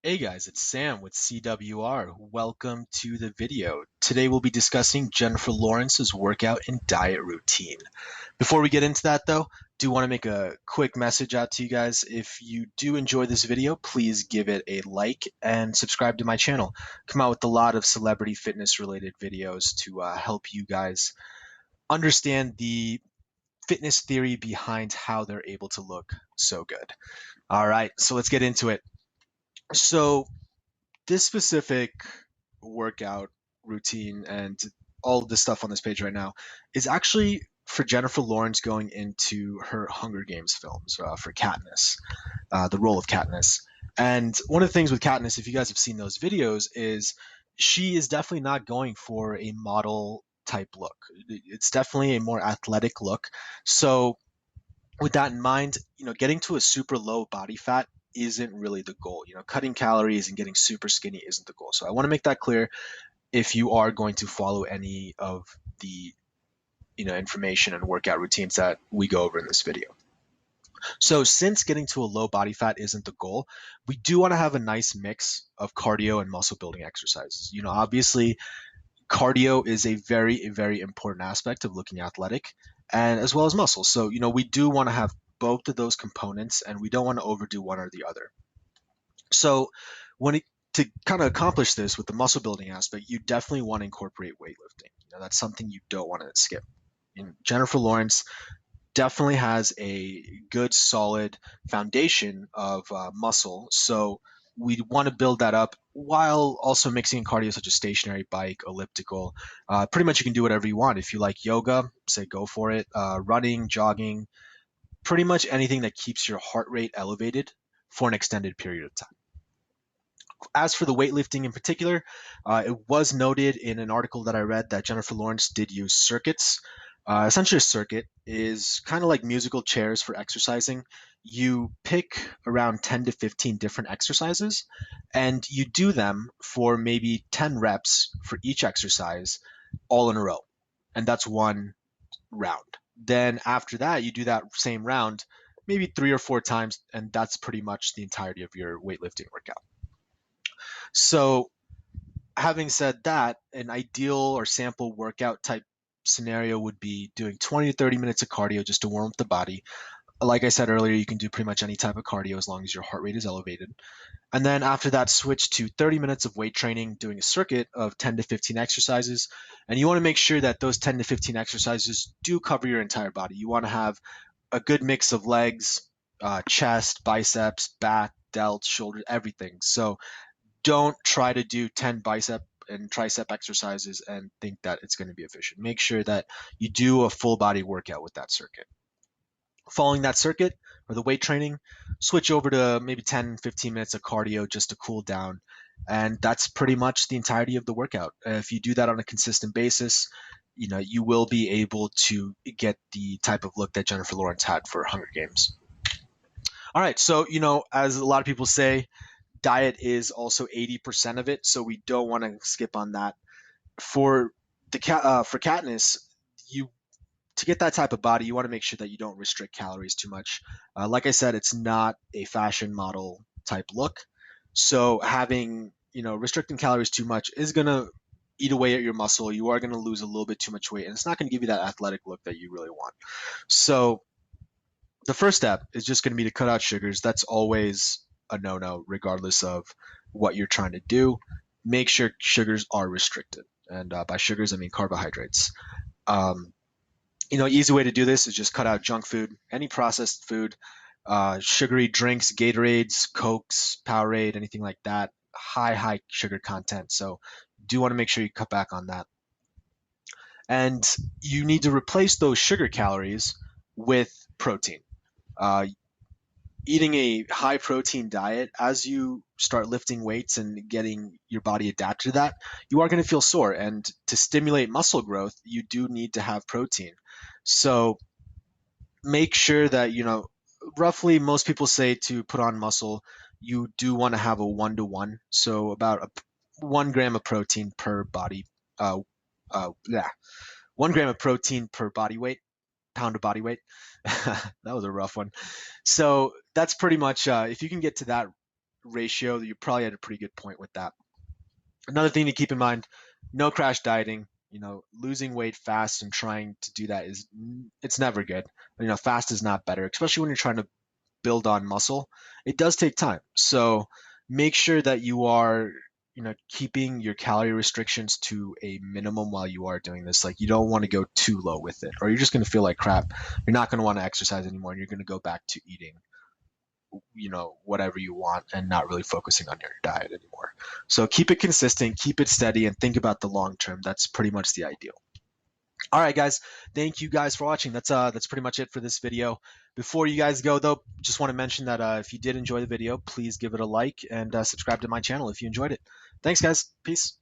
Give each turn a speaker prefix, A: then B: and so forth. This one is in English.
A: Hey guys, it's Sam with CWR. Welcome to the video. Today we'll be discussing Jennifer Lawrence's workout and diet routine. Before we get into that though, do want to make a quick message out to you guys. If you do enjoy this video, please give it a like and subscribe to my channel. Come out with a lot of celebrity fitness related videos to help you guys understand the fitness theory behind how they're able to look so good. All right, so let's get into it. So this specific workout routine and all of this stuff on this page right now is actually for Jennifer Lawrence going into her Hunger Games films for Katniss, the role of Katniss. And one of the things with Katniss, if you guys have seen those videos, is she is definitely not going for a model type look. It's definitely a more athletic look. So with that in mind, getting to a super low body fat isn't really the goal. Cutting calories and getting super skinny isn't the goal. So I want to make that clear if you are going to follow any of the information and workout routines that we go over in this video. So since getting to a low body fat isn't the goal, we do want to have a nice mix of cardio and muscle building exercises. Obviously cardio is a very, very important aspect of looking athletic and as well as muscle. So, we do want to have both of those components and we don't want to overdo one or the other. So, to kind of accomplish this with the muscle building aspect, you definitely want to incorporate weightlifting. That's something you don't want to skip. Jennifer Lawrence definitely has a good, solid foundation of muscle. So we want to build that up while also mixing in cardio such as stationary bike, elliptical. Pretty much you can do whatever you want. If you like yoga, say go for it. Running, jogging, pretty much anything that keeps your heart rate elevated for an extended period of time. As for the weightlifting in particular, it was noted in an article that I read that Jennifer Lawrence did use circuits. Essentially, a circuit is kind of like musical chairs for exercising. You pick around 10 to 15 different exercises and you do them for maybe 10 reps for each exercise all in a row. And that's one round. Then after that, you do that same round maybe 3 or 4 times, and that's pretty much the entirety of your weightlifting workout. So having said that, an ideal or sample workout type scenario would be doing 20 to 30 minutes of cardio just to warm up the body. Like I said earlier, you can do pretty much any type of cardio as long as your heart rate is elevated. And then after that, switch to 30 minutes of weight training, doing a circuit of 10 to 15 exercises. And you want to make sure that those 10 to 15 exercises do cover your entire body. You want to have a good mix of legs, chest, biceps, back, delts, shoulders, everything. So don't try to do 10 bicep and tricep exercises and think that it's going to be efficient. Make sure that you do a full body workout with that circuit. Following that circuit or the weight training, switch over to maybe 10, 15 minutes of cardio just to cool down. And that's pretty much the entirety of the workout. If you do that on a consistent basis, you will be able to get the type of look that Jennifer Lawrence had for Hunger Games. All right, so as a lot of people say, diet is also 80% of it, so we don't want to skip on that. For for Katniss, you to get that type of body, you want to make sure that you don't restrict calories too much. Like I said, it's not a fashion model type look, so having restricting calories too much is gonna eat away at your muscle. You are gonna lose a little bit too much weight, and it's not gonna give you that athletic look that you really want. So the first step is just going to be to cut out sugars. That's always a no-no, regardless of what you're trying to do. Make sure sugars are restricted, and by sugars I mean carbohydrates. Um, easy way to do this is just cut out junk food, any processed food, sugary drinks, Gatorades, Cokes, Powerade, anything like that. High sugar content. So do want to make sure you cut back on that. And you need to replace those sugar calories with protein. Uh, Eating a high protein diet, as you start lifting weights and getting your body adapted to that, you are going to feel sore. And to stimulate muscle growth, you do need to have protein. So make sure that, roughly most people say to put on muscle, you do want to have a 1-to-1. So about 1 gram of protein per body, yeah, 1 gram of protein per body weight, pound of body weight. That was a rough one. So that's pretty much if you can get to that ratio, you probably had a pretty good point with that. Another thing to keep in mind, no crash dieting. Losing weight fast and trying to do that it's never good. Fast is not better, especially when you're trying to build on muscle. It does take time. So make sure that you are, keeping your calorie restrictions to a minimum while you are doing this. Like you don't want to go too low with it, or you're just going to feel like crap. You're not going to want to exercise anymore, and you're going to go back to eating whatever you want and not really focusing on your diet anymore. So keep it consistent, keep it steady, and think about the long term. That's pretty much the ideal. All right, guys. Thank you guys for watching. That's pretty much it for this video. Before you guys go, though, just want to mention that if you did enjoy the video, please give it a like and subscribe to my channel if you enjoyed it. Thanks, guys. Peace.